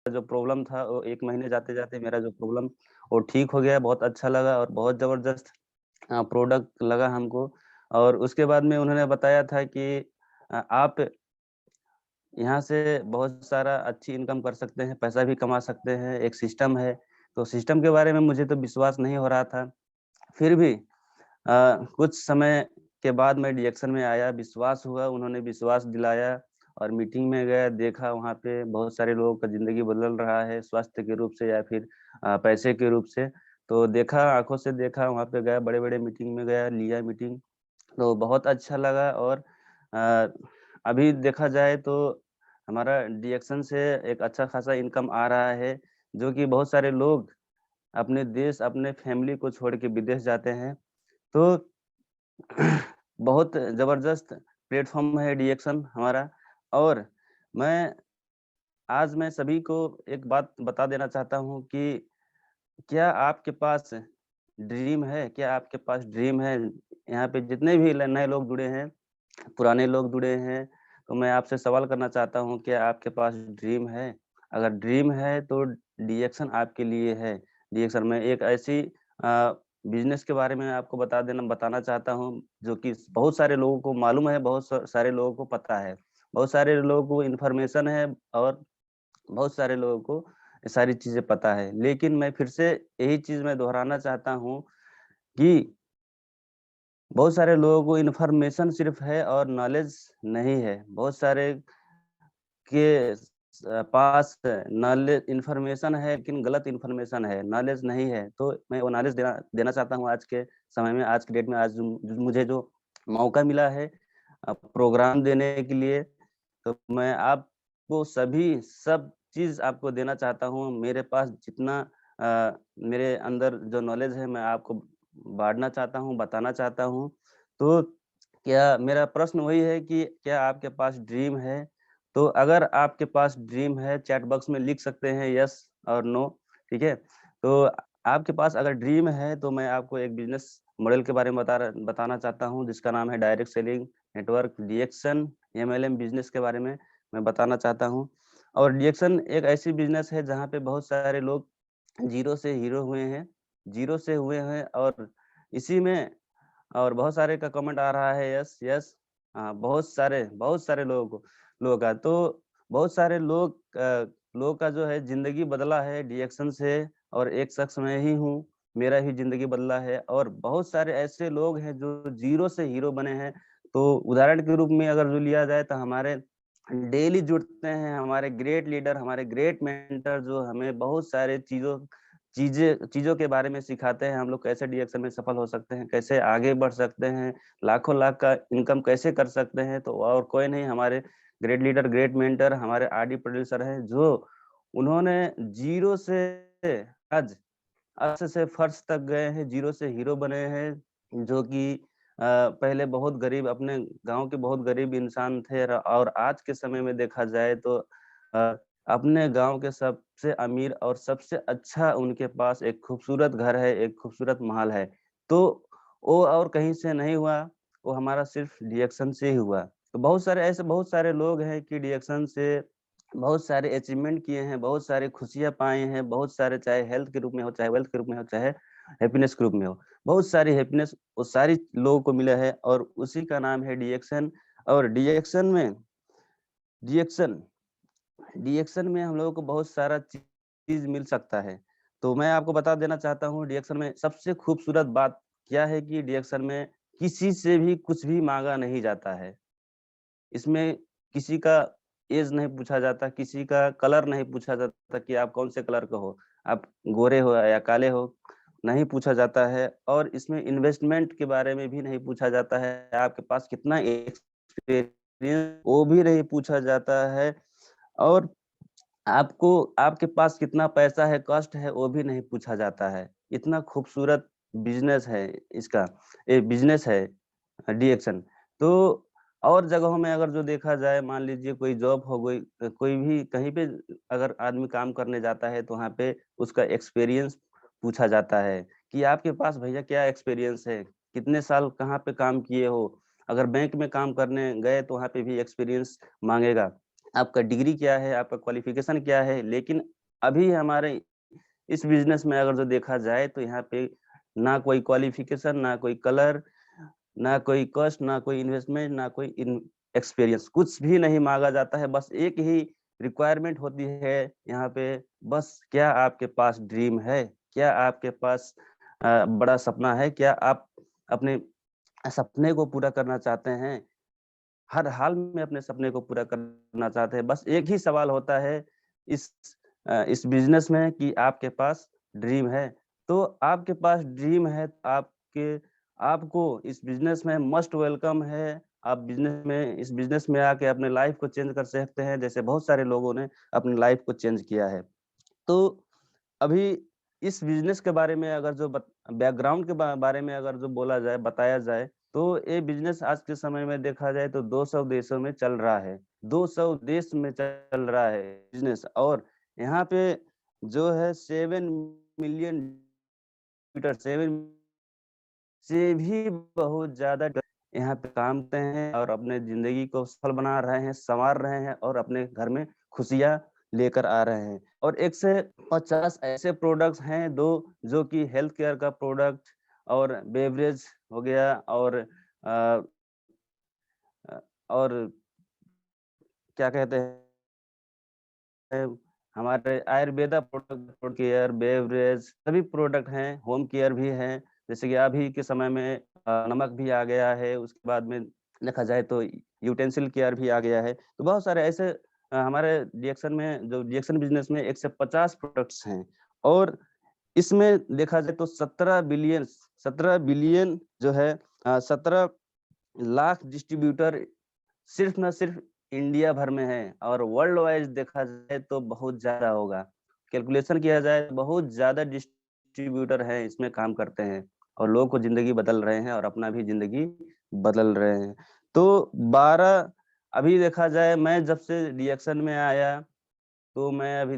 जो प्रॉब्लम था वो 1 महीने जाते-जाते मेरा जो प्रॉब्लम वो ठीक हो गया, बहुत अच्छा लगा और बहुत ज़बरदस्त प्रोडक्ट लगा हमको। और उसके बाद में उन्होंने बताया था कि आप यहाँ से बहुत सारा अच्छी इनकम कर सकते हैं, पैसा भी कमा सकते हैं, एक सिस्टम है। तो सिस्टम के बारे में मुझे तो विश्वास नहीं हो रहा था। फिर भी कुछ समय के बाद मैं डिएक्शन में आया, विश्वास हुआ, उन्होंने विश्वास दिलाया और मीटिंग में गया, देखा वहाँ पे बहुत सारे लोगों का ज़िंदगी बदल रहा है, स्वास्थ्य के रूप से या फिर पैसे के रूप से। तो देखा, आँखों से देखा, वहाँ पे गया, बड़े-बड़े मीटिंग में गया, लिया मीटिंग, तो बहुत अच्छा लगा। और अ, अभी देखा जाए तो हमारा डिएक्शन से एक अच्छा खासा इनकम आ रहा है, जो कि बहुत सारे लोग अपने देश, अपने फैमिली को छोड़ के विदेश जाते हैं। तो बहुत ज़बरदस्त प्लेटफ़ॉर्म है डिएक्शन हमारा। और मैं आज मैं सभी को एक बात बता देना चाहता हूँ कि क्या आपके पास ड्रीम है? क्या आपके पास ड्रीम है? यहाँ पे जितने भी ल नए लोग जुड़े हैं, पुराने लोग जुड़े हैं, तो मैं आपसे सवाल करना चाहता हूँ, क्या आपके पास ड्रीम है? अगर ड्रीम है तो डिएक्शन आपके लिए है। डिएक्शन में एक ऐसी बिज़नेस के बारे में आपको बताना चाहता हूँ, जो कि बहुत सारे लोगों को मालूम है, बहुत सारे लोगों को पता है। बहुत सारे लोगों को इन्फॉर्मेशन है और बहुत सारे लोगों को ये सारी चीज़ें पता है। लेकिन मैं फिर से यही चीज़ मैं दोहराना चाहता हूँ कि बहुत सारे लोगों को इन्फॉर्मेशन सिर्फ़ है और नॉलेज नहीं है। बहुत सारे के पास नॉलेज इन्फॉर्मेशन है लेकिन गलत इन्फॉर्मेशन है, नॉलेज नहीं है। तो मैं वो नॉलेज देना देना चाहता हूँ आज के समय में, आज की डेट में, आज मुझे जो मौका मिला है प्रोग्राम देने के लिए, तो मैं आपको सब चीज़ आपको देना चाहता हूँ। मेरे पास जितना मेरे अंदर जो नॉलेज है मैं आपको बाँटना चाहता हूँ, बताना चाहता हूँ। तो क्या मेरा प्रश्न वही है कि क्या आपके पास ड्रीम है? तो अगर आपके पास ड्रीम है, चैट बॉक्स में लिख सकते हैं यस और नो, ठीक है? तो आपके पास अगर ड्रीम है तो मैं आपको एक बिज़नेस मॉडल के बारे में बताना चाहता हूँ, जिसका नाम है direct selling network DXN MLM business के बारे में मैं बताना चाहता हूँ। और डिएक्शन एक ऐसी बिज़नेस है जहाँ पे बहुत सारे लोग ज़ीरो से हीरो हुए हैं, ज़ीरो से हुए हैं। और इसी में और बहुत सारे का कमेंट आ रहा है यस, यस। हाँ, बहुत सारे लोगों का। तो बहुत सारे लोग का जो है ज़िंदगी बदला है डिएक्शन से। और एक शख्स मैं ही हूँ, मेरा ही ज़िंदगी बदला है और बहुत सारे ऐसे लोग हैं जो ज़ीरो से हीरो बने हैं। तो उदाहरण के रूप में अगर जो लिया जाए तो हमारे डेली जुड़ते हैं हमारे ग्रेट लीडर, हमारे ग्रेट मेंटर, जो हमें बहुत सारे चीज़ें चीज़ों के बारे में सिखाते हैं, हम लोग कैसे डिएक्शन में सफल हो सकते हैं, कैसे आगे बढ़ सकते हैं, लाखों लाख का इनकम कैसे कर सकते हैं। तो और कोई नहीं, हमारे ग्रेट लीडर, ग्रेट मेंटर, हमारे आरडी प्रोड्यूसर हैं, जो उन्होंने ज़ीरो से आज अर्श से फर्श तक गए हैं, ज़ीरो से हीरो बने हैं, जो कि पहले बहुत गरीब, अपने गाँव के बहुत गरीब इंसान थे और आज के समय में देखा जाए तो अ, अपने गाँव के सबसे अमीर और सबसे अच्छा उनके पास एक खूबसूरत घर है, एक खूबसूरत महल है। तो वो और कहीं से नहीं हुआ, वो हमारा सिर्फ़ डिएक्शन से ही हुआ। तो बहुत सारे लोग हैं कि डिएक्शन से बहुत सारे अचीवमेंट किए हैं, बहुत सारी खुशियाँ पाए हैं, बहुत सारे, चाहे हेल्थ के रूप में हो, चाहे वेल्थ के रूप में हो, चाहे हैप्पीनेस के रूप में हो। बहुत सारी हैप्पीनेस वो सारी लोगों को मिला है और उसी का नाम है डिएक्शन। और डिएक्शन डिएक्शन में हम लोगों को बहुत सारा चीज़ मिल सकता है। तो मैं आपको बता देना चाहता हूँ, डिएक्शन में सबसे खूबसूरत बात क्या है कि डिएक्शन में किसी से भी कुछ भी माँगा नहीं जाता है। इसमें किसी का ऐज नहीं पूछा जाता, किसी का कलर नहीं पूछा जाता कि आप कौन से कलर का हो, आप गोरे हो या काले हो, नहीं पूछा जाता है। और इसमें इन्वेस्टमेंट के बारे में भी नहीं पूछा जाता है, आपके पास कितना एक्सपीरियंस वो भी नहीं पूछा जाता है। और आपको आपके पास कितना पैसा है, कॉस्ट है, वो भी नहीं पूछा जाता है। इतना खूबसूरत बिज़नेस है इसका, ये बिज़नेस है डिएक्शन। तो और जगहों में अगर जो देखा जाए, मान लीजिए कोई जॉब हो गई, कोई भी कहीं पे अगर आदमी काम करने जाता है तो वहाँ पे उसका एक्सपीरियंस पूछा जाता है कि आपके पास भैया क्या एक्सपीरियंस है? कितने साल कहाँ पे काम किए हो? अगर बैंक में काम करने गए तो वहाँ पे भी एक्सपीरियंस माँगेगा। आपका डिग्री क्या है, आपका क्वालिफ़िकेशन क्या है। लेकिन अभी हमारे इस बिज़नेस में अगर जो देखा जाए तो यहाँ पे ना कोई क्वालिफ़िकेशन, ना कोई कलर, ना कोई कॉस्ट, ना कोई इन्वेस्टमेंट, ना कोई इन एक्सपीरियंस, कुछ भी नहीं माँगा जाता है। बस एक ही रिक्वायरमेंट होती है यहाँ पे, बस क्या आपके पास ड्रीम है? क्या आपके पास बड़ा सपना है? क्या आप अपने सपने को पूरा करना चाहते हैं? हर हाल में अपने सपने को पूरा करना चाहते हैं। बस एक ही सवाल होता है इस इस बिज़नेस में कि आपके पास ड्रीम है। तो आपके पास ड्रीम है, तो आपके आपको इस बिज़नेस में मस्ट वेलकम है। आप इस बिज़नेस में आके अपने लाइफ़ को चेंज कर सकते हैं, जैसे बहुत सारे लोगों ने अपनी लाइफ़ को चेंज किया है। तो अभी इस बिज़नेस के बारे में अगर जो बैकग्राउंड के बारे में अगर जो बोला जाए, बताया जाए, तो ये बिज़नेस आज के समय में देखा जाए तो 200 देशों में चल रहा है। 200 देश में चल रहा है बिज़नेस, और यहाँ पे जो है 7 मिलियन मीटर 7 से भी बहुत ज़्यादा यहाँ पे काम करते हैं और अपने ज़िंदगी को सफल बना रहे हैं, सँवार रहे हैं और अपने घर में खुशियाँ लेकर आ रहे हैं। और 1 से 50 ऐसे प्रोडक्ट्स हैं जो कि हेल्थ केयर का प्रोडक्ट और बेवरेज हो गया, अ और क्या कहते हैं, हमारे Ayurveda product, food care, beverage सभी प्रोडक्ट हैं, होम केयर भी हैं। जैसे कि अभी के समय में नमक भी आ गया है, उसके बाद में देखा जाए तो यूटेंसिल केयर भी आ गया है। तो बहुत सारे ऐसे हमारे डिएक्शन बिज़नेस में 1 से 50 प्रोडक्ट्स हैं, और इसमें देखा जाए तो 17 बिलियन जो है 17 लाख डिस्ट्रीब्यूटर सिर्फ़ ना सिर्फ़ इंडिया भर में है, और वर्ल्ड वाइज़ देखा जाए तो बहुत ज़्यादा होगा। कैलकुलेशन किया जाए तो बहुत ज़्यादा डिस्ट्रीब्यूटर हैं, इसमें काम करते हैं और लोगों को ज़िंदगी बदल रहे हैं और अपना भी ज़िंदगी बदल रहे हैं। तो 12 अभी देखा जाए, मैं जब से रिएक्शन में आया तो मैं अभी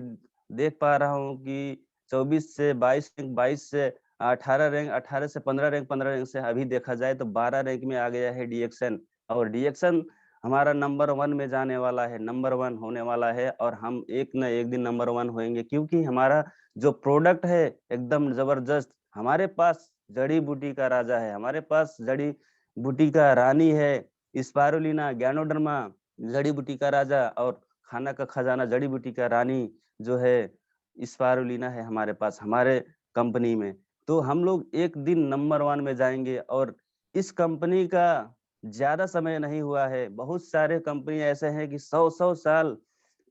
देख पा रहा हूँ कि 24 से 22 से 18 रैंक, 18 से 15 रैंक, 15 रैंक से अभी देखा जाए तो 12 रैंक में आ गया है डीएक्शन, और डीएक्शन हमारा नंबर 1 में जाने वाला है, नंबर 1 होने वाला है, और हम एक ना एक दिन नंबर 1 होएँगे, क्योंकि हमारा जो प्रोडक्ट है एकदम ज़बरदस्त। हमारे पास जड़ी-बूटी का राजा है, हमारे पास जड़ी-बूटी का रानी है, स्पारुलिना, गैनोडर्मा, जड़ी-बूटी का राजा, और खाना का खजाना, जड़ी-बूटी का रानी जो है स्पारुलिना है हमारे पास, हमारे कंपनी में। तो हम लोग एक दिन नंबर 1 में जाएँगे, और इस कंपनी का ज़्यादा समय नहीं हुआ है। बहुत सारे कंपनी ऐसे हैं कि 100-100 साल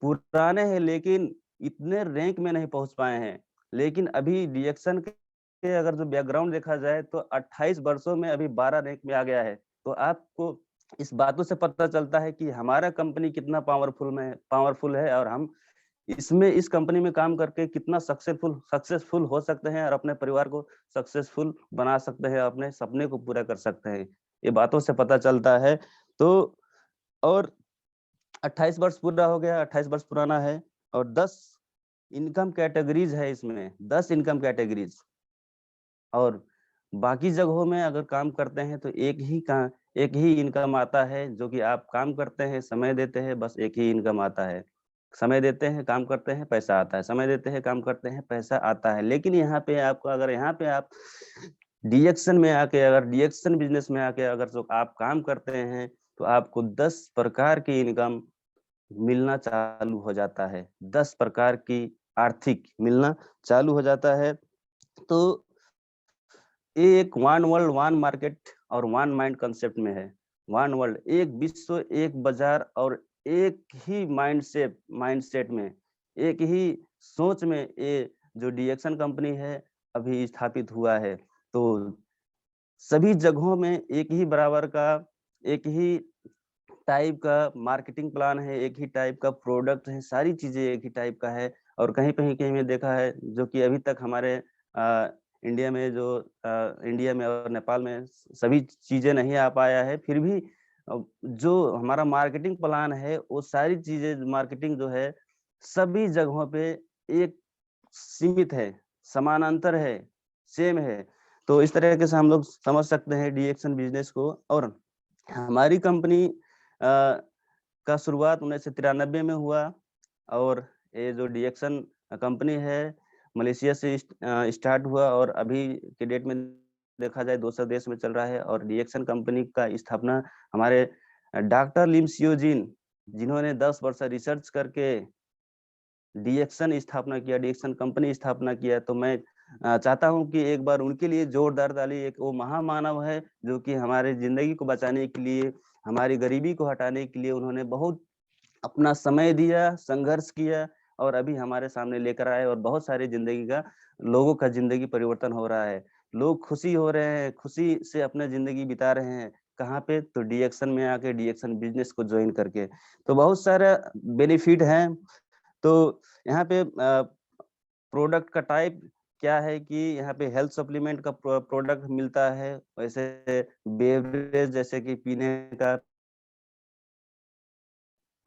पुराने हैं, लेकिन इतने रैंक में नहीं पहुँच पाए हैं। लेकिन अभी रिएक्शन के अगर जो बैकग्राउंड देखा जाए तो 28 वर्षों में अभी 12 रैंक में आ गया है। तो आपको इस बातों से पता चलता है कि हमारा कंपनी कितना पावरफुल है, और हम इस कंपनी में काम करके कितना सक्सेसफुल हो सकते हैं और अपने परिवार को सक्सेसफुल बना सकते हैं, अपने सपने को पूरा कर सकते हैं। ये बातों से पता चलता है। तो और 28 वर्ष पूरा हो गया, 28 वर्ष पुराना है, और 10 इनकम कैटेगरीज़ है इसमें, 10 इनकम कैटेगरीज़। और बाकी जगहों में अगर काम करते हैं तो एक ही इनकम आता है, जो कि आप काम करते हैं, समय देते हैं, बस एक ही इनकम आता है। समय देते हैं, काम करते हैं, पैसा आता है, समय देते हैं, काम करते हैं, पैसा आता है। लेकिन यहाँ पे आप डिएक्शन बिज़नेस में आके अगर जो आप काम करते हैं, तो आपको 10 प्रकार की इनकम मिलना चालू हो जाता है। 10 प्रकार की आर्थिक मिलना चालू हो जाता है। तो ये एक वन वर्ल्ड, वन मार्केट और वन माइंड कांसेप्ट में है। वन वर्ल्ड, एक विश्व, एक बाज़ार, और एक ही माइंडसेट में, एक ही सोच में ये जो डीएक्शन कंपनी है, अभी स्थापित हुआ है। तो सभी जगहों में एक ही बराबर का, एक ही टाइप का मार्केटिंग प्लान है, एक ही टाइप का प्रोडक्ट है, सारी चीज़ें एक ही टाइप का है। और कहीं में देखा है जो कि अभी तक हमारे इंडिया में और नेपाल में सभी चीज़ें नहीं आ पाया है। फिर भी जो हमारा मार्केटिंग प्लान है, वो सारी चीज़ें मार्केटिंग जो है, सभी जगहों पे एक सीमित है, समानांतर है, सेम है। तो इस तरीके से हम लोग समझ सकते हैं डीएक्शन बिज़नेस को। और हमारी कंपनी अ का शुरुआत 1993 में हुआ और ये जो डीएक्सन कंपनी है मलेशिया से स्टार्ट हुआ और अभी के डेट में देखा जाए 200 देश में चल रहा है। और डीएक्सन कंपनी का स्थापना हमारे डॉक्टर लिम सियोजिन, जिन्होंने 10 वर्ष रिसर्च करके डीएक्सन कंपनी स्थापना किया। तो मैं चाहता हूँ कि एक बार उनके लिए जोरदार ताली। एक वो महामानव है जो कि हमारे ज़िंदगी को बचाने के लिए, हमारी गरीबी को हटाने के लिए उन्होंने बहुत अपना समय दिया, संघर्ष किया और अभी हमारे सामने लेकर आए और बहुत सारी लोगों का ज़िंदगी परिवर्तन हो रहा है। लोग खुशी हो रहे हैं, खुशी से अपना ज़िंदगी बिता रहे हैं। कहाँ पे? तो डीएक्सन में आके, डीएक्सन बिज़नेस को जॉइन करके। तो बहुत सारा बेनिफिट हैं। तो यहाँ पे प्रोडक्ट का टाइप क्या है कि यहाँ पे हेल्थ सप्लीमेंट का प्रोडक्ट मिलता है। वैसे बेवरेज जैसे कि पीने का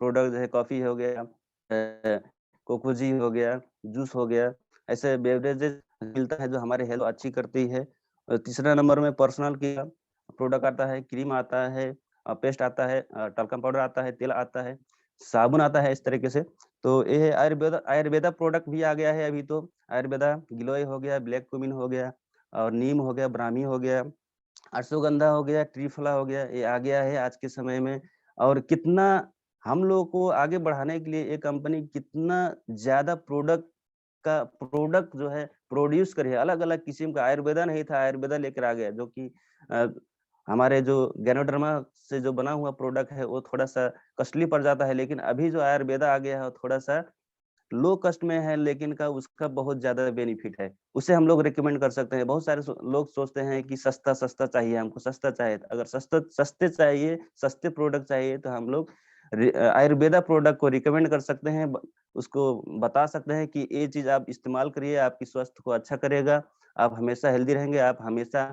प्रोडक्ट जो है, कॉफ़ी हो गया, कोकोजी हो गया, जूस हो गया, ऐसे बेवरेजेस मिलता है जो हमारी हेल्थ अच्छी करती है। और तीसरा नंबर में पर्सनल केयर प्रोडक्ट आता है, क्रीम आता है, पेस्ट आता है, टल्कम पाउडर आता है, तेल आता है, साबुन आता है, इस तरीके से। तो ये है आयुर्वेदा आयुर्वेदा प्रोडक्ट भी आ गया है अभी तो। आयुर्वेदा गिलोय हो गया, ब्लैक क्यूमिन हो गया और नीम हो गया, ब्राह्मी हो गया, अश्वगंधा हो गया, त्रिफला हो गया, ये आ गया है आज के समय में। और कितना हम लोगों को आगे बढ़ाने के लिए ये कंपनी कितना ज़्यादा प्रोडक्ट जो है प्रोड्यूस करे है, अलग-अलग किस्म का। आयुर्वेदा नहीं था, आयुर्वेदा लेकर आ गया, जो कि अ, हमारे जो गैनोडर्मा से जो बना हुआ प्रोडक्ट है वो थोड़ा-सा कॉस्टली पड़ जाता है, लेकिन अभी जो आयुर्वेदा आ गया है वो थोड़ा-सा लो कॉस्ट में है, लेकिन उसका बहुत ज़्यादा बेनिफिट है। उसे हम लोग रिकमेंड कर सकते हैं। बहुत सारे लोग सोचते हैं कि सस्ता-सस्ता चाहिए, हमको सस्ता चाहिए। अगर सस्ते चाहिए, सस्ते प्रोडक्ट चाहिए तो हम लोग आयुर्वेदा प्रोडक्ट को रिकमेंड कर सकते हैं। उसको बता सकते हैं कि ये चीज़ आप इस्तेमाल करिए, आपकी स्वास्थ्य को अच्छा करेगा, आप हमेशा हेल्दी रहेंगे, आप हमेशा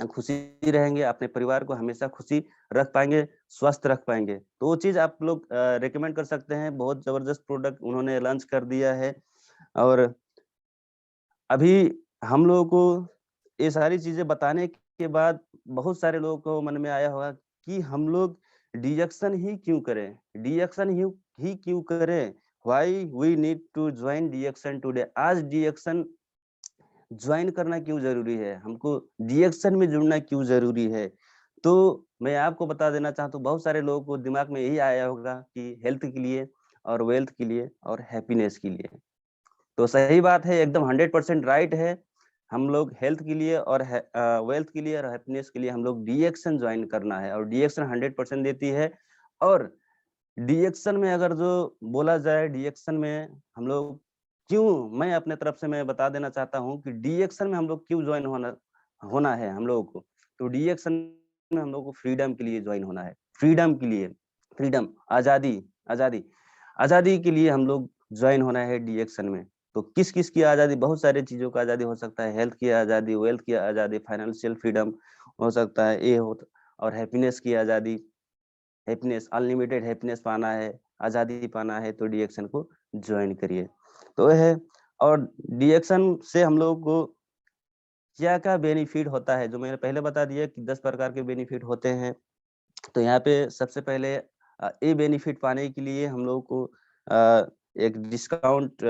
खुशी रहेंगे, अपने परिवार को हमेशा खुशी रख पाएँगे, स्वस्थ रख पाएँगे। तो वो चीज़ आप लोग रिकमेंड कर सकते हैं। बहुत ज़बरदस्त प्रोडक्ट उन्होंने लॉन्च कर दिया है। और अभी हम लोगों को ये सारी चीज़ें बताने के बाद बहुत सारे लोगों को मन में आया होगा कि हम लोग डिडक्शन ही क्यों करें? डिडक्शन ही क्यों करें? Why we need to join deduction today? आज डिडक्शन जॉइन करना क्यों ज़रूरी है? हमको डीएक्शन में जुड़ना क्यों ज़रूरी है? तो मैं आपको बता देना चाहता हूँ, बहुत सारे लोगों को दिमाग में यही आया होगा कि हेल्थ के लिए और वेल्थ के लिए और हैप्पीनेस के लिए। तो सही बात है, एकदम 100% राइट है। हम लोग हेल्थ के लिए और वेल्थ के लिए और हैप्पीनेस के लिए हम लोग डीएक्शन जॉइन करना है और डीएक्शन 100% देती है। और डीएक्शन में अगर जो बोला जाए, डीएक्शन में हम लोग क्यों, मैं अपने तरफ से मैं बता देना चाहता हूँ कि डीएक्शन में हम लोग क्यों जॉइन होना होना है हम लोगों को। तो डीएक्शन में हम लोग को फ्रीडम के लिए जॉइन होना है। फ्रीडम के लिए, फ्रीडम, आज़ादी, आज़ादी, आज़ादी के लिए हम लोग जॉइन होना है डीएक्शन में। तो किस-किस की आज़ादी? बहुत सारी चीज़ों का आज़ादी हो सकता है। हेल्थ की आज़ादी, वेल्थ की आज़ादी, फाइनेंशियल फ्रीडम हो सकता है, ये हो और हैप्पीनेस की आज़ादी। हैप्पीनेस, अनलिमिटेड हैप्पीनेस पाना है, आज़ादी पाना है तो डीएक्शन को जॉइन करिए। तो ये है। और डीएक्शन से हम लोगों को क्या-क्या बेनिफिट होता है, जो मैंने पहले बता दिया कि 10 प्रकार के बेनिफिट होते हैं। तो यहाँ पे सबसे पहले ये बेनिफिट पाने के लिए हम लोगों को एक डिस्काउंट,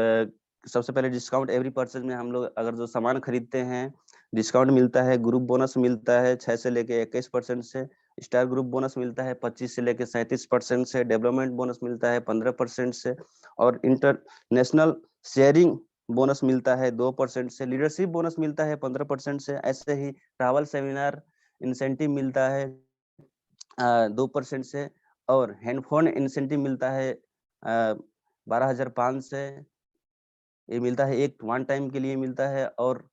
सबसे पहले डिस्काउंट एवरी परचेज़ में हम लोग अगर जो सामान खरीदते हैं, डिस्काउंट मिलता है, ग्रुप बोनस मिलता है 6 से लेके 21% से, स्टार ग्रुप बोनस मिलता है 25 से लेके 37% से, डेवलपमेंट बोनस मिलता है 15% से और इंटरनेशनल शेयरिंग बोनस मिलता है 2% से, लीडरशिप बोनस मिलता है 15% से, ऐसे ही ट्रैवल सेमिनार इंसेंटिव मिलता है 2% से और हैंडफ़ोन इंसेंटिव मिलता है 12,500 से। ये मिलता है, एक वन टाइम के लिए मिलता है। और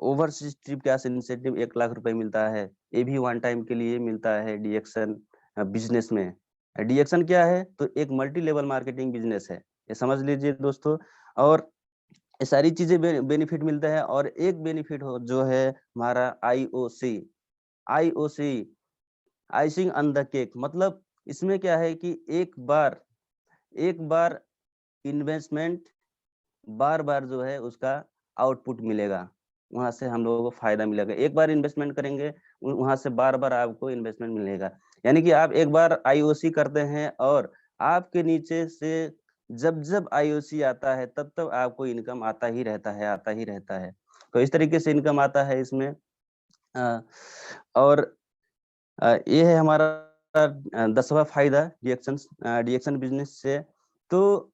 overseas trip cash incentive 1 lakh रुपए मिलता है। ये भी वन टाइम के लिए मिलता है डीएक्शन बिज़नेस में। डीएक्शन क्या है? तो एक मल्टी लेवल मार्केटिंग बिज़नेस है। ये समझ लीजिए दोस्तों। और ये सारी चीज़ें बेनिफिट मिलता है। और एक बेनिफिट हो जो है हमारा IOC, IOC, icing on the cake. मतलब इसमें क्या है कि एक बार इन्वेस्टमेंट बार-बार जो है उसका आउटपुट मिलेगा। वहाँ से हम लोगों को फ़ायदा मिलेगा। एक बार इन्वेस्टमेंट करेंगे, वहाँ से बार-बार आपको इन्वेस्टमेंट मिलेगा। यानी कि आप एक बार आईओसी करते हैं और आपके नीचे से जब-जब आईओसी आता है, तब-तब आपको इनकम आता ही रहता है, आता ही रहता है। तो इस तरीके से इनकम आता है इसमें। अ, और ये है हमारा 10वाँ फ़ायदा डीएक्शन बिज़नेस से। तो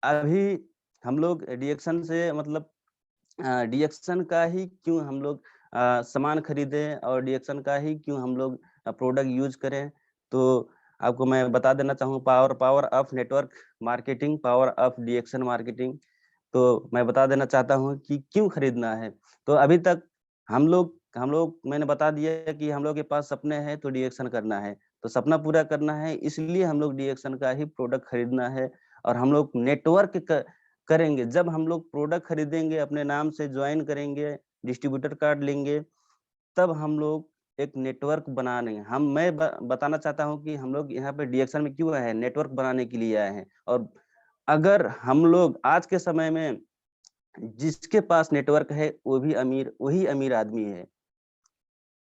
अभी हम लोग डीएक्शन से मतलब डीएक्शन का ही क्यों हम लोग सामान खरीदें और डीएक्शन का ही क्यों हम लोग प्रोडक्ट यूज़ करें। तो आपको मैं बता देना चाहूँ power power of network marketing, power of DXN marketing. तो मैं बता देना चाहता हूँ कि क्यों खरीदना है। तो अभी तक हम लोग मैंने बता दिया कि हम लोग के पास सपने हैं तो डीएक्शन करना है। तो सपना पूरा करना है इसलिए हम लोग डीएक्शन का ही प्रोडक्ट खरीदना है और हम लोग नेटवर्क करेंगे। जब हम लोग प्रोडक्ट खरीदेंगे, अपने नाम से जॉइन करेंगे, डिस्ट्रीब्यूटर कार्ड लेंगे, तब हम लोग एक नेटवर्क बना लेंगे। मैं बताना चाहता हूँ कि हम लोग यहाँ पे डीएक्शन में क्यों आए हैं, नेटवर्क बनाने के लिए आए हैं। और अगर हम लोग आज के समय में जिसके पास नेटवर्क है, वही अमीर आदमी है।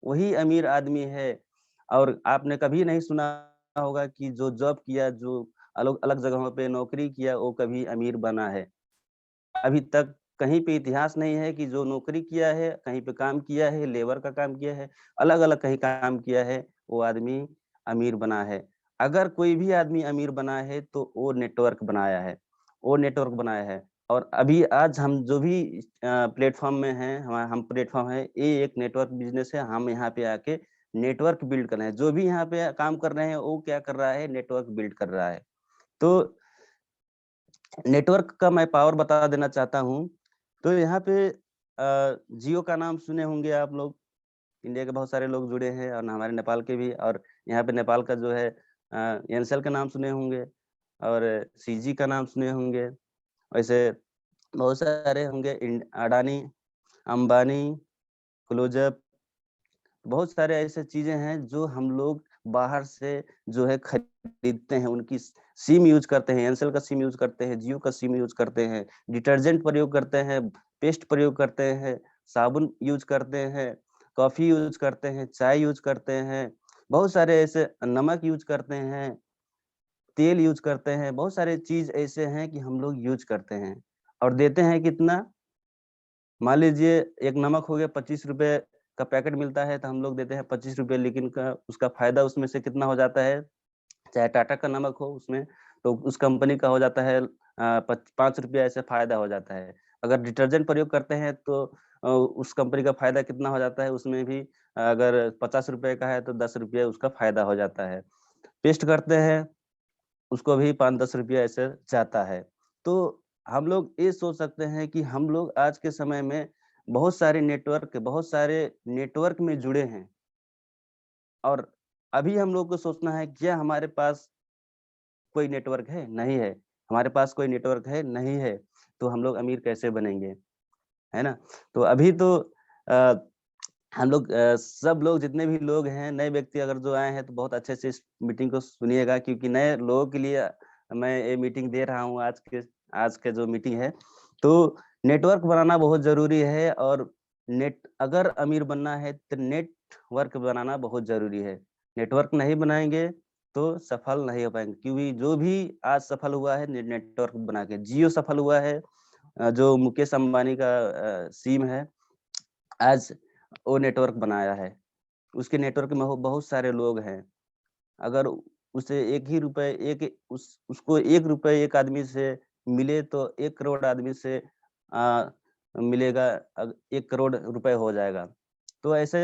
वही अमीर आदमी है और आपने कभी नहीं सुना होगा कि जो जॉब किया, जो अलग-अलग जगहों पे नौकरी किया, वो कभी अमीर बना है। अभी तक कहीं पे इतिहास नहीं है कि जो नौकरी किया है, कहीं पे काम किया है, लेबर का काम किया है, अलग-अलग कहीं काम किया है, वो आदमी अमीर बना है। अगर कोई भी आदमी अमीर बना है, तो वो नेटवर्क बनाया है, वो नेटवर्क बनाया है। और अभी आज हम जो भी प्लेटफ़ॉर्म में हैं, हम प्लेटफ़ॉर्म है, ये एक नेटवर्क बिज़नेस है, हम यहाँ पे आके नेटवर्क बिल्ड कर रहे हैं। जो भी यहाँ पे काम कर रहे हैं, वो क्या कर रहा है, नेटवर्क बिल्ड कर रहा है। तो नेटवर्क का मैं पावर बता देना चाहता हूँ। तो यहाँ पे जियो का नाम सुने होंगे आप लोग, इंडिया के बहुत सारे लोग जुड़े हैं और हमारे नेपाल के भी और यहाँ पे नेपाल का जो है एयरसेल का नाम सुने होंगे और सीजी का नाम सुने होंगे। वैसे बहुत सारे होंगे अडानी, अंबानी, क्लोजअप बहुत सारे ऐसे चीज़ें हैं जो हम लोग बाहर से जो है खरीदते हैं, उनकी सिम यूज़ करते हैं, एयरसेल का सिम यूज़ करते हैं, जियो का सिम यूज़ करते हैं, डिटर्जेंट प्रयोग करते हैं, पेस्ट प्रयोग करते हैं, साबुन यूज़ करते हैं, कॉफ़ी यूज़ करते हैं, चाय यूज़ करते हैं, बहुत सारे ऐसे नमक यूज़ करते हैं, तेल यूज़ करते हैं, बहुत सारे चीज़ ऐसे हैं कि हम लोग यूज़ करते हैं और देते हैं कितना मान लीजिए एक नमक हो गया ₹25 का पैकेट मिलता है तो हम लोग देते हैं ₹25 लेकिन का उसका फ़ायदा उसमें से कितना हो जाता है, चाहे टाटा का नमक हो उसमें तो उस कंपनी का हो जाता है पच ₹5 ऐसे फ़ायदा हो जाता है। अगर डिटर्जेंट प्रयोग करते हैं तो उस कंपनी का फ़ायदा कितना हो जाता है उसमें भी अगर ₹50 का है तो ₹10 उसका फ़ायदा हो जाता है। पेस्ट करते हैं उसको भी 5-10 रुपया ऐसे जाता है। तो हम लोग ये सोच सकते हैं कि हम लोग आज के समय में बहुत सारे नेटवर्क में जुड़े हैं और अभी हम लोग को सोचना है क्या हमारे पास कोई नेटवर्क है? नहीं है। हमारे पास कोई नेटवर्क है? नहीं है। तो हम लोग अमीर कैसे बनेंगे? है ना? तो अभी तो अ, हम लोग सब लोग जितने भी लोग हैं, नए व्यक्ति अगर जो आए हैं तो बहुत अच्छे से इस मीटिंग को सुनिएगा क्योंकि नए लोगों के लिए मैं ये मीटिंग दे रहा हूँ आज के जो मीटिंग है। तो नेटवर्क बनाना बहुत ज़रूरी है और अगर अमीर बनना है तो नेटवर्क बनाना बहुत ज़रूरी है। नेटवर्क नहीं बनाएँगे तो सफल नहीं हो पाएँगे क्योंकि जो भी आज सफल हुआ है नेटवर्क बना के। जियो सफल हुआ है जो मुकेश अंबानी का सिम है। आज वो नेटवर्क बनाया है। उसके नेटवर्क में हो बहुत सारे लोग हैं। अगर उसे 1 ही रुपए एक उसको ₹1 एक आदमी से मिले तो 1 करोड़ आदमी से मिलेगा 1 करोड़ रुपए हो जाएगा। तो ऐसे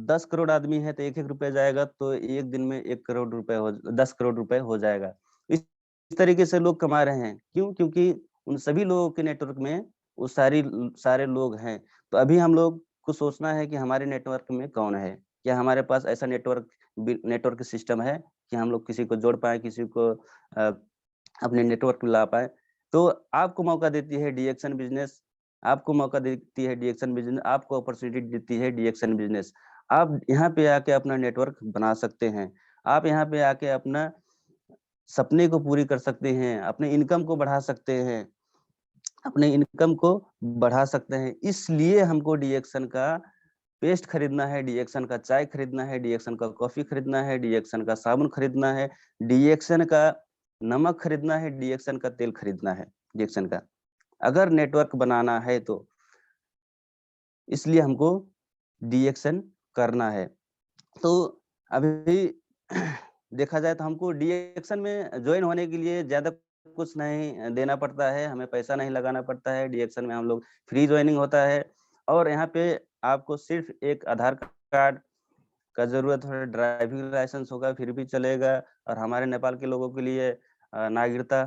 10 करोड़ आदमी है तो 1-1 रुपए जाएगा तो 1 दिन में 1 करोड़ रुपए 10 करोड़ रुपए हो जाएगा। इस तरीके से लोग कमा रहे हैं। क्यों? क्योंकि उन सभी लोगों के नेटवर्क में वो सारे लोग हैं। तो अभी हम लोग को सोचना है कि हमारे नेटवर्क में कौन है? क्या हमारे पास ऐसा नेटवर्क सिस्टम है कि हम लोग किसी को जोड़ पाएँ, किसी को अपने नेटवर्क में ला पाएँ। तो आपको मौका देती है डीएक्शन बिज़नेस, आपको मौका देती है डीएक्शन बिज़नेस, आपको अपॉर्च्युनिटी देती है डीएक्शन बिज़नेस। आप यहाँ पे आके अपना नेटवर्क बना सकते हैं। आप यहाँ पे आके अपना सपने को पूरी कर सकते हैं, अपने इनकम को बढ़ा सकते हैं। अपने इनकम को बढ़ा सकते हैं। इसलिए हमको डीएक्शन का पेस्ट खरीदना है, डीएक्शन का चाय खरीदना है, डीएक्शन का कॉफ़ी खरीदना है, डीएक्शन का साबुन खरीदना है, डीएक्शन का नमक खरीदना है, डीएक्सन का तेल खरीदना है, डीएक्सन का। अगर नेटवर्क बनाना है तो इसलिए हमको डीएक्सन करना है। तो अभी देखा जाए तो हमको डीएक्सन में ज्वाइन होने के लिए ज़्यादा कुछ नहीं देना पड़ता है, हमें पैसा नहीं लगाना पड़ता है। डीएक्सन में हम लोग फ्री ज्वाइनिंग होता है और यहाँ पे आपको सिर्फ एक आधार कार्ड का ज़रूरत है, ड्राइविंग लाइसेंस होगा फिर भी चलेगा और हमारे नेपाल के लोगों के लिए नागरिकता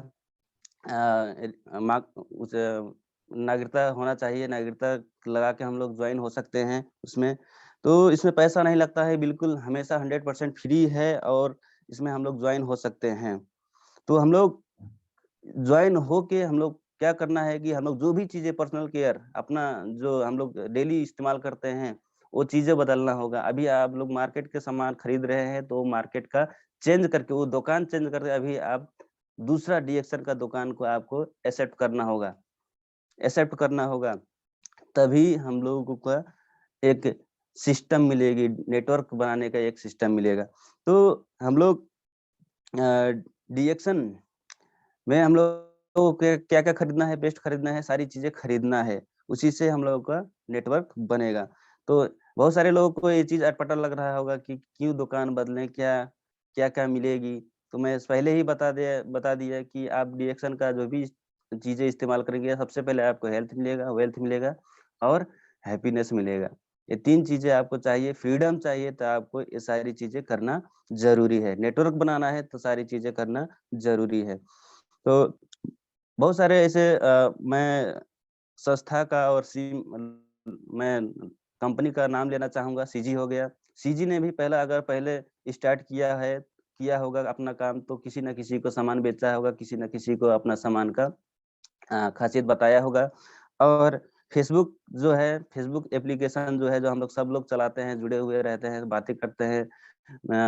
नागरिकता होना चाहिए, नागरिकता लगा के हम लोग ज्वाइन हो सकते हैं उसमें। तो इसमें पैसा नहीं लगता है, बिल्कुल हमेशा 100% फ्री है और इसमें हम लोग ज्वाइन हो सकते हैं। तो हम लोग ज्वाइन होके हम लोग क्या करना है कि हम लोग जो भी चीज़ें पर्सनल केयर अपना जो हम लोग डेली इस्तेमाल करते हैं, वो चीज़ें बदलना होगा। अभी आप लोग मार्केट के सामान खरीद रहे हैं, तो मार्केट का चेंज करके वो दुकान चेंज करके अभी आप दूसरा डीएक्सन का दुकान को आपको एक्सेप्ट करना होगा। तभी हम लोगों का एक सिस्टम मिलेगी, नेटवर्क बनाने का एक सिस्टम मिलेगा। तो हम लोग डीएक्सन में हम लोग को क्या-क्या खरीदना है, पेस्ट खरीदना है, सारी चीज़ें खरीदना है। उसी से हम लोगों का नेटवर्क बनेगा। तो बहुत सारे लोगों को ये चीज़ अटपटा लग रहा होगा कि क्यों दुकान बदलें, क्या-क्या मिलेगी? तो मैं पहले ही बता दिया कि आप डीएक्सन का जो भी चीज़ें इस्तेमाल करेंगे, सबसे पहले आपको हेल्थ मिलेगा, वेल्थ मिलेगा और हैप्पीनेस मिलेगा। ये 3 चीज़ें आपको चाहिए, फ्रीडम चाहिए तो आपको ये सारी चीज़ें करना ज़रूरी है। नेटवर्क बनाना है तो सारी चीज़ें करना ज़रूरी है। तो बहुत सारे ऐसे मैं संस्था का और मैं कंपनी का नाम लेना चाहूँगा, सीजी हो गया। सीजी ने भी पहले स्टार्ट किया होगा अपना काम तो किसी न किसी को सामान बेचा होगा, किसी न किसी को अपना सामान का ख़ासियत बताया होगा। और फेसबुक एप्लीकेशन जो है, जो हम लोग सब लोग चलाते हैं, जुड़े हुए रहते हैं, बातें करते हैं,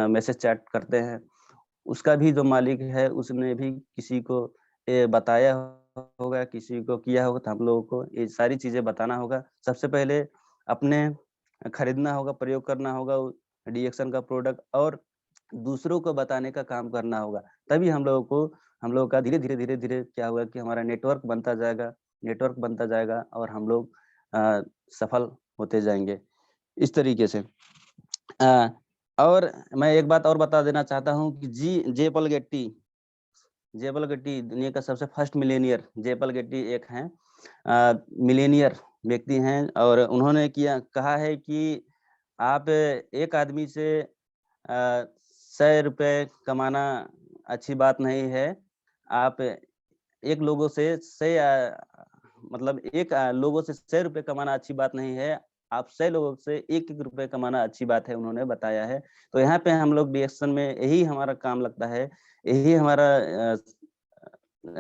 मैसेज चैट करते हैं। उसका भी जो मालिक है, उसने भी किसी को ये बताया होगा, किसी को किया होगा, तो हम लोगों को ये सारी चीज़ें बताना होगा। सबसे पहले अपने खरीदना होगा, प्रयोग करना होगा डीएक्सन का प्रोडक्ट और दूसरों को बताने का काम करना होगा। तभी हम लोगों का धीरे-धीरे क्या होगा कि हमारा नेटवर्क बनता जाएगा और हम लोग सफल होते जाएँगे। इस तरीके से। अ, और मैं एक बात और बता देना चाहता हूँ कि जेपल गेट्टी दुनिया का सबसे फर्स्ट मिलियनियर जेपल गेट्टी एक हैं मिलियनियर व्यक्ति हैं और उन्होंने कहा है कि आप एक आदमी से ₹100 कमाना अच्छी बात नहीं है। आप एक लोगों से मतलब लोगों से ₹100 कमाना अच्छी बात नहीं है। आप 100 लोगों से 1-1 रुपए कमाना अच्छी बात है, उन्होंने बताया है। तो यहाँ पे हम लोग रिएक्शन में यही हमारा काम लगता है, यही हमारा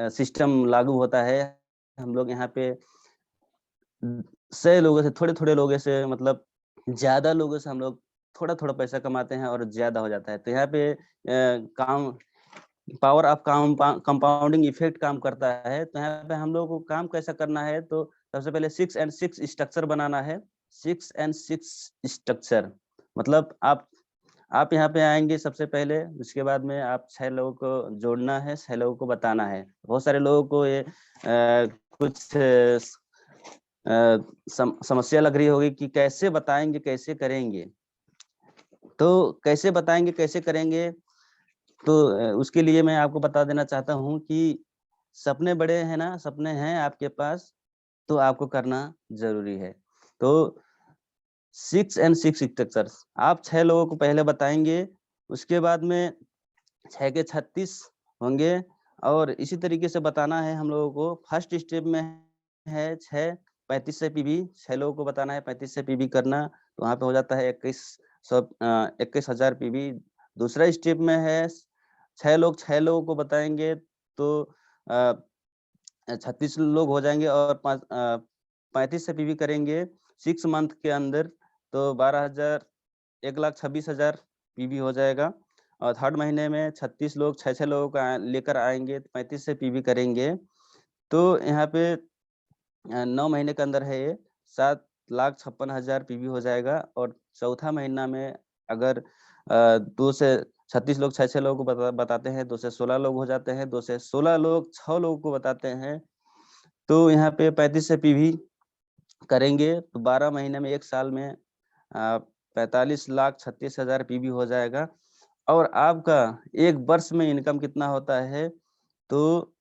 सिस्टम लागू होता है। हम लोग यहाँ पे 100 लोगों से थोड़े-थोड़े लोगों से मतलब ज़्यादा लोगों से हम लोग थोड़ा-थोड़ा पैसा कमाते हैं और ज़्यादा हो जाता है। तो यहाँ पे काम पावर ऑफ कंपाउंडिंग इफेक्ट काम करता है। तो यहाँ पे हम लोगों को काम कैसा करना है तो सबसे पहले 6 एंड 6 स्ट्रक्चर बनाना है। 6 एंड 6 स्ट्रक्चर मतलब आप यहाँ पे आएँगे सबसे पहले, उसके बाद में आप 6 लोगों को जोड़ना है, 6 लोगों को बताना है। बहुत सारे लोगों को ये कुछ समस्या लग रही होगी कि कैसे बताएँगे, कैसे करेंगे? तो कैसे बताएँगे, कैसे करेंगे? तो उसके लिए मैं आपको बता देना चाहता हूँ कि सपने बड़े हैं ना, सपने हैं आपके पास, तो आपको करना ज़रूरी है। तो 6 एंड 6 स्ट्रक्चर्स आप 6 लोगों को पहले बताएँगे, उसके बाद में 6 के 36 होंगे और इसी तरीके से बताना है हम लोगों को। फर्स्ट स्टेप में है 6 35 से पीवी 6 लोगों को बताना है 35 से पीवी करना, तो वहाँ पे हो जाता है 21,000 पीवी। दूसरा स्टेप में है 6 लोगों को बताएँगे तो अ 36 लोग हो जाएँगे और 35 से पीवी करेंगे 6 मंथ के अंदर तो 12,000 1,26,000 पीवी हो जाएगा और थर्ड महीने में 36 लोग 6-6 लोगों को लेकर आएँगे, 35 से पीवी करेंगे। तो यहाँ पे 9 महीने के अंदर है ये 7,56,000 पीवी हो जाएगा और चौथा महीना में अगर 2 से 36 लोग 6-6 लोगों को बताते हैं, 2 से 16 लोग हो जाते हैं, 2 से 16 लोग 6 लोगों को बताते हैं, तो यहाँ पे 35 से पीवी करेंगे तो 12 महीने में 1 साल में 45,36,000 पीवी हो जाएगा। और आपका 1 वर्ष में इनकम कितना होता है, तो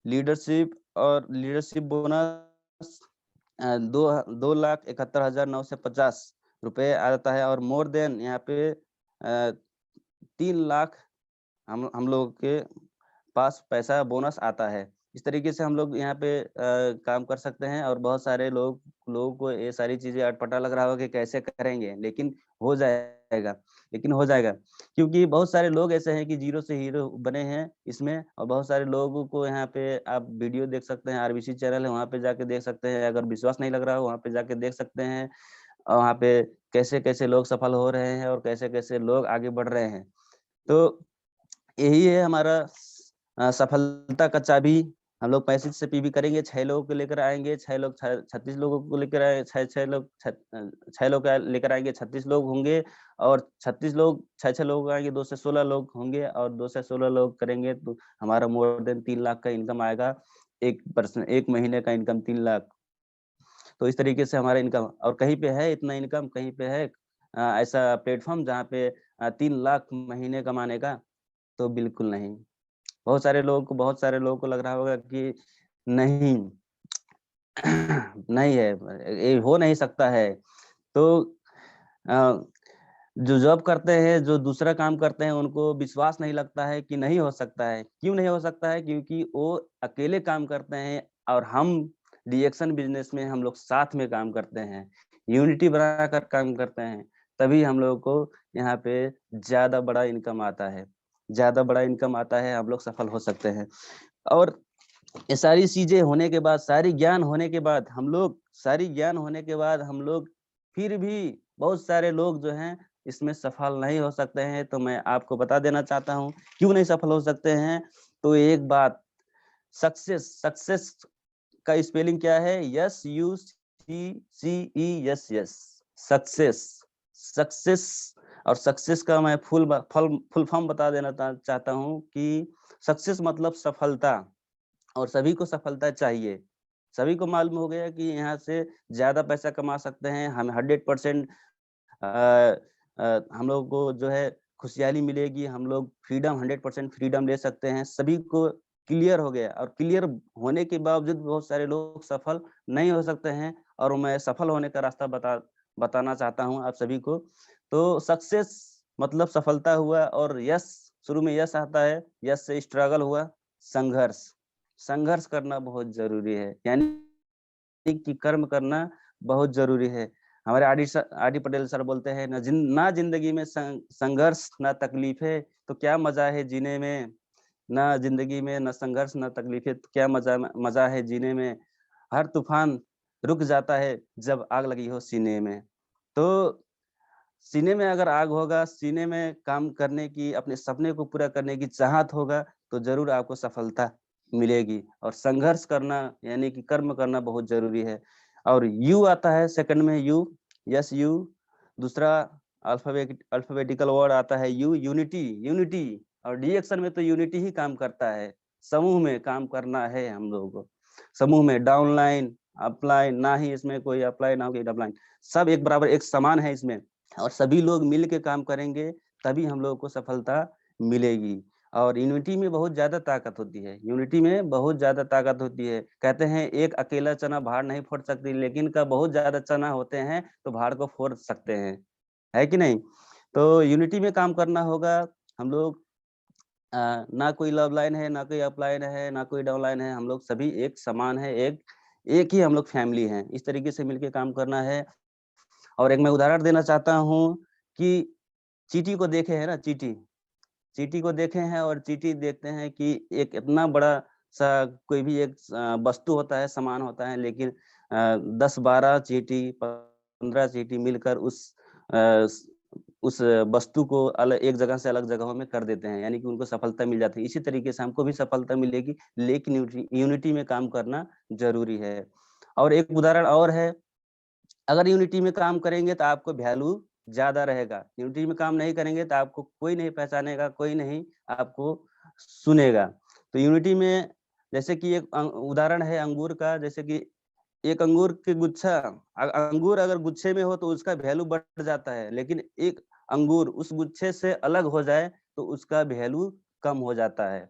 लीडरशिप बोनस 2,71,950 रुपए आ जाता है, और मोर देन यहाँ पे 3 लाख हम लोग के पास पैसा बोनस आता है। इस तरीके से हम लोग यहाँ पे काम कर सकते हैं, और बहुत सारे लोगों को ये सारी चीजें अटपटा लग रहा होगा कि कैसे करेंगे, लेकिन हो जाएगा, क्योंकि बहुत सारे लोग ऐसे हैं कि जीरो से हीरो बने हैं इसमें, और बहुत सारे लोगों को यहाँ पे आप वीडियो देख सकते हैं, आरबीसी चैनल है, वहाँ पे जाके देख सकते हैं। अगर विश्वास नहीं लग रहा हो, वहाँ पे जाके देख सकते हैं, और वहाँ पे कैसे-कैसे लोग सफल हो रहे हैं और कैसे-कैसे लोग आगे बढ़ रहे हैं। तो यही है हमारा सफलता का चाबी। हम लोग 35 से पीवी करेंगे, 6 लोगों को लेकर आएँगे, 6 लोग 36 लोगों को लेकर आए, 6 लोग 6 लोग लेकर आएँगे, 36 लोग होंगे, और 36 लोग 6-6 लोग आएँगे, 2 से 16 लोग होंगे, और 2 से 16 लोग करेंगे तो हमारा मोर देन 3 लाख का इनकम आएगा। 1 महीने का इनकम 3 लाख। तो इस तरीके से हमारा इनकम, और कहीं पे है इतना इनकम, कहीं पे है ऐसा प्लेटफ़ॉर्म जहाँ पे 3 लाख महीने कमाने का? तो बिल्कुल नहीं। बहुत सारे लोगों को लग रहा होगा कि नहीं, नहीं है, ये हो नहीं सकता है। तो अ, जो जॉब करते हैं, जो दूसरा काम करते हैं, उनको विश्वास नहीं लगता है कि नहीं हो सकता है। क्यों नहीं हो सकता है? क्योंकि वो अकेले काम करते हैं, और हम डीएक्शन बिज़नेस में हम लोग साथ में काम करते हैं, यूनिटी बनाकर काम करते हैं, तभी हम लोगों को यहाँ पे ज़्यादा बड़ा इनकम आता है। ज़्यादा बड़ा इनकम आता है, हम लोग सफल हो सकते हैं। और ये सारी चीज़ें होने के बाद, सारी ज्ञान होने के बाद हम लोग फिर भी, बहुत सारे लोग जो हैं इसमें सफल नहीं हो सकते हैं। तो मैं आपको बता देना चाहता हूँ, क्यों नहीं सफल हो सकते हैं? तो एक बात, सक्सेस का स्पेलिंग क्या है? SUCCESS, success. सक्सेस, और सक्सेस का मैं फुल फॉर्म बता देना चाहता हूँ कि सक्सेस मतलब सफलता, और सभी को सफलता चाहिए। सभी को मालूम हो गया कि यहाँ से ज़्यादा पैसा कमा सकते हैं, हम 100% अ हम लोगों को जो है खुशहाली मिलेगी, हम लोग 100% फ्रीडम ले सकते हैं, सभी को क्लियर हो गया, और क्लियर होने के बावजूद बहुत सारे लोग सफल नहीं हो सकते हैं, और मैं सफल होने का रास्ता बताना चाहता हूँ आप सभी को। तो सक्सेस मतलब सफलता हुआ, और यश, शुरू में यश आता है, यश से स्ट्रगल हुआ, संघर्ष। संघर्ष करना बहुत ज़रूरी है, यानी कि कर्म करना बहुत ज़रूरी है। हमारे आरडी पटेल सर बोलते हैं, ना ज़िंदगी में संघर्ष, ना तकलीफ़ें, तो क्या मज़ा है जीने में। ना ज़िंदगी में ना संघर्ष, ना तकलीफ़ें, तो क्या मज़ा है जीने में। हर तूफ़ान रुक जाता है जब आग लगी हो सीने में। तो सीने में अगर आग होगा, सीने में काम करने की, अपने सपने को पूरा करने की चाहत होगा, तो ज़रूर आपको सफलता मिलेगी। और संघर्ष करना यानी कि कर्म करना बहुत ज़रूरी है। और यू आता है सेकंड में, यू। दूसरा अल्फ़ाबेटिकल वर्ड आता है यू, यूनिटी। और डीएक्शन में तो यूनिटी ही काम करता है। समूह में काम करना है हम लोगों को। समूह में डाउनलाइन, अपलाइन, ना ही इसमें कोई अप्लाई, ना कोई डाउनलाइन। सब एक बराबर, एक समान है इसमें। और सभी लोग मिल के काम करेंगे, तभी हम लोगों को सफलता मिलेगी। और यूनिटी में बहुत ज़्यादा ताकत होती है, कहते हैं एक अकेला चना भार नहीं फोड़ सकती, लेकिन बहुत ज़्यादा चना होते हैं तो भार को फोड़ सकते हैं, है कि नहीं? तो यूनिटी में काम करना होगा। हम लोग ना कोई लव लाइन है, ना कोई अपलाइन है, ना कोई डाउनलाइन है, हम लोग सभी एक समान है, एक ही हम लोग फैमिली हैं। इस तरीके से मिलके काम करना है। और एक मैं उदाहरण देना चाहता हूँ कि चींटी को देखे हैं ना, चींटी को देखे हैं, और चींटी देखते हैं कि एक इतना बड़ा-सा कोई भी एक वस्तु होता है, सामान होता है, लेकिन 10-12 चींटी, 15 चींटी मिलकर अ, उस वस्तु को एक जगह से अलग जगहों में कर देते हैं, यानी कि उनको सफलता मिल जाती है। इसी तरीके से हमको भी सफलता मिलेगी, लेकिन यूनिटी में काम करना ज़रूरी है। और एक उदाहरण और है, अगर यूनिटी में काम करेंगे तो आपको वैल्यू ज़्यादा रहेगा। यूनिटी में काम नहीं करेंगे तो आपको कोई नहीं पहचानेगा, कोई नहीं आपको सुनेगा। तो यूनिटी में जैसे कि एक उदाहरण है अंगूर का, जैसे कि एक अंगूर के गुच्छा अंगूर अगर गुच्छे में हो तो उसका वैल्यू बढ़ जाता है, लेकिन एक अंगूर उस गुच्छे से अलग हो जाए तो उसका वैल्यू कम हो जाता है।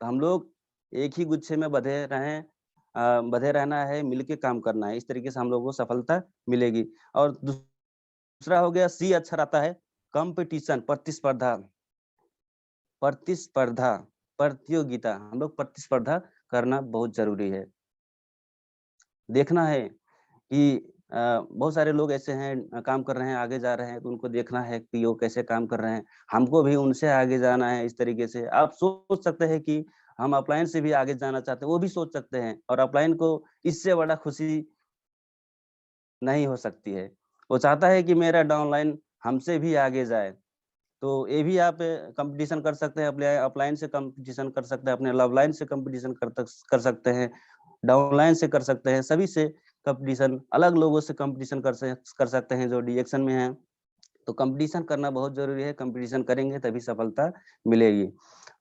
तो हम लोग एक ही गुच्छे में बँधे रहना है, मिलके काम करना है। इस तरीके से हम लोगों को सफलता मिलेगी। और दूसरा हो गया सी अक्षर आता है कॉम्पिटिशन, प्रतिस्पर्धा। प्रतिस्पर्धा, प्रतियोगिता, हम लोग प्रतिस्पर्धा करना बहुत ज़रूरी है। देखना है कि बहुत सारे लोग ऐसे हैं काम कर रहे हैं, आगे जा रहे हैं, तो उनको देखना है कि वो कैसे काम कर रहे हैं। हमको भी उनसे आगे जाना है इस तरीके से। आप सोच सकते हैं कि हम ऑफ़लाइन से भी आगे जाना चाहते हैं, वो भी सोच सकते हैं और ऑफ़लाइन को इससे बड़ा खुशी नहीं हो सकती है। वो चाहता है कि मेरा डाउनलाइन हमसे भी आगे जाए। तो ये भी आप कॉम्पिटिशन कर सकते हैं, अपने ऑफ़लाइन से कॉम्पिटिशन कर सकते हैं, अपने लवलाइन से कॉम्पिटिशन कर सकते हैं, डाउनलाइन से कर सकते हैं, सभी से कॉम्पिटिशन, अलग लोगों से कॉम्पिटिशन कर सकते हैं जो डीएक्शन में हैं। तो कॉम्पिटिशन करना बहुत ज़रूरी है, कॉम्पिटिशन करेंगे तभी सफलता मिलेगी।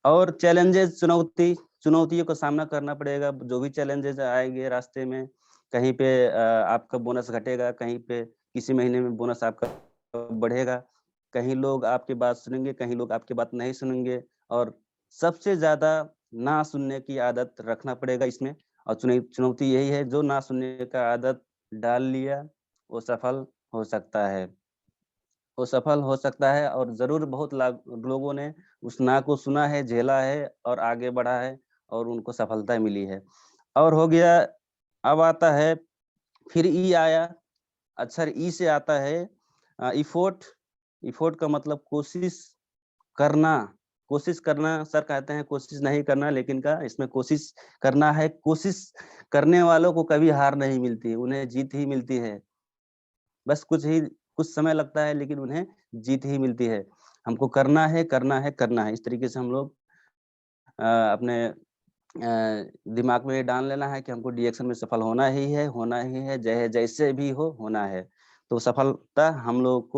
और चैलेंजेज़ चुनौतियों का सामना करना पड़ेगा, जो भी चैलेंजेज़ आएँगे रास्ते में, कहीं पे आपका बोनस घटेगा, कहीं पे किसी महीने में बोनस आपका बढ़ेगा, कहीं लोग आपकी बात सुनेंगे, कहीं लोग आपकी बात नहीं सुनेंगे और सबसे ज़्यादा ना सुनने की आदत रखना पड़ेगा इसमें। और चुनौती यही है, जो ना सुनने का आदत डाल लिया, वो सफल हो सकता है। वो सफल हो सकता है और ज़रूर बहुत लोगों ने उस ना को सुना है, झेला है और आगे बढ़ा है और उनको सफलता मिली है। और हो गया, अब आता है, फिर ई आया, अक्षर ई से आता है इफोर्ट। इफोर्ट का मतलब करना कोशिश करना। सर कहते हैं कोशिश नहीं करना, लेकिन का इसमें कोशिश करना है। कोशिश करने वालों को कभी हार नहीं मिलती, उन्हें जीत ही मिलती है। बस कुछ समय लगता है, लेकिन उन्हें जीत ही मिलती है। हमको करना है, करना है, करना है। इस तरीके से हम लोग अपने दिमाग में ये डाल लेना है कि हमको डीएक्शन में सफल होना ही है, चाहे जैसे भी हो, होना है। तो सफलता हम लोग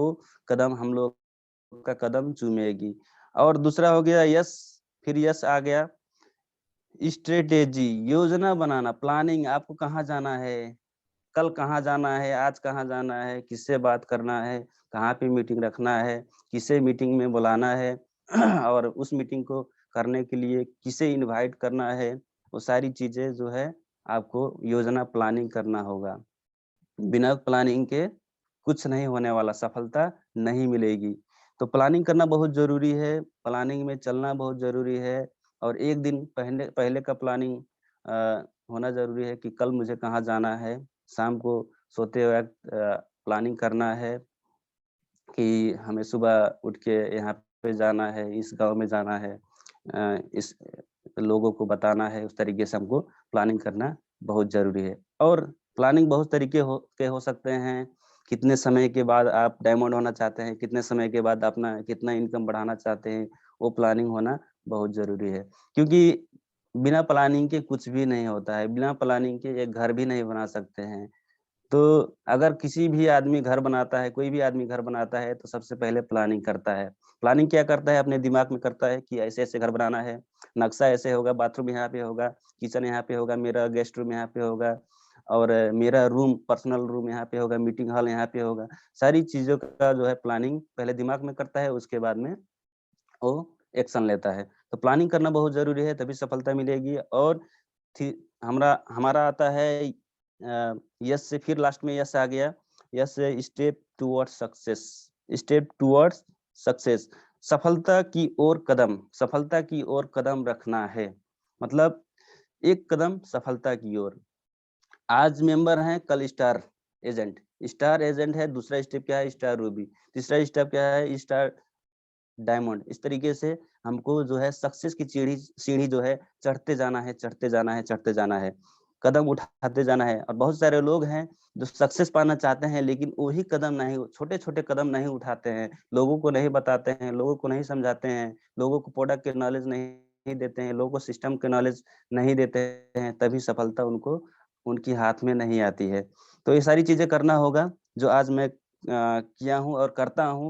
का कदम चूमेगी। और दूसरा हो गया यस, फिर यस आ गया, स्ट्रैटेजी, योजना बनाना, प्लानिंग, आपको कहाँ जाना है, कल कहाँ जाना है, आज कहाँ जाना है, किससे बात करना है, कहाँ पे मीटिंग रखना है, किसे मीटिंग में बुलाना है और उस मीटिंग को करने के लिए किसे इनवाइट करना है, वो सारी चीज़ें जो है आपको योजना प्लानिंग करना होगा। बिना प्लानिंग के कुछ नहीं होने वाला, सफलता नहीं मिलेगी। तो प्लानिंग करना बहुत ज़रूरी है, प्लानिंग में चलना बहुत ज़रूरी है और 1 दिन पहले पहले का प्लानिंग होना ज़रूरी है कि कल मुझे कहाँ जाना है। शाम को सोते वक़्त प्लानिंग करना है कि हमें सुबह उठ के यहाँ पे जाना है, इस गाँव में जाना है, इस लोगों को बताना है, उस तरीके से हमको प्लानिंग करना बहुत ज़रूरी है। और प्लानिंग बहुत तरीके हो सकते हैं, कितने समय के बाद आप डायमंड होना चाहते हैं, कितने समय के बाद अपना कितना इनकम बढ़ाना चाहते हैं, वो प्लानिंग होना बहुत ज़रूरी है। क्योंकि बिना प्लानिंग के कुछ भी नहीं होता है, बिना प्लानिंग के एक घर भी नहीं बना सकते हैं। तो अगर किसी भी आदमी घर बनाता है, कोई भी आदमी घर बनाता है, तो सबसे पहले प्लानिंग करता है। प्लानिंग क्या करता है? अपने दिमाग में करता है कि ऐसे-ऐसे घर बनाना है, नक्शा ऐसे होगा, बाथरूम यहाँ पे होगा, किचन यहाँ पे होगा, मेरा गेस्ट रूम यहाँ पे होगा और मेरा रूम, पर्सनल रूम यहाँ पे होगा, मीटिंग हॉल यहाँ पे होगा। सारी चीज़ों का जो है प्लानिंग पहले दिमाग में करता है, उसके बाद में वो एक्शन लेता है। तो प्लानिंग करना बहुत ज़रूरी है, तभी सफलता मिलेगी। और थी हमारा आता है यस से, फिर लास्ट में यस आ गया। यस से स्टेप टुवर्ड्स सक्सेस, सफलता की ओर कदम रखना है। मतलब एक कदम सफलता की ओर। आज मेंबर हैं, कल एजेंट स्टार एजेंट है, दूसरा स्टेप क्या है? स्टार रूबी, तीसरा स्टेप क्या है? Star diamond. इस तरीके से हमको जो है सक्सेस की सीढ़ी जो है चढ़ते जाना है, चढ़ते जाना है, चढ़ते जाना है। कदम उठाते जाना है। और बहुत सारे लोग हैं जो सक्सेस पाना चाहते हैं, लेकिन वही कदम नहीं, छोटे-छोटे कदम नहीं उठाते हैं, लोगों को नहीं बताते हैं, लोगों को नहीं समझाते हैं, लोगों को प्रोडक्ट के नॉलेज नहीं देते हैं, लोगों को सिस्टम के नॉलेज नहीं देते हैं, तभी सफलता उनकी हाथ में नहीं आती है। तो ये सारी चीज़ें करना होगा, जो आज मैं किया हूँ और करता हूँ।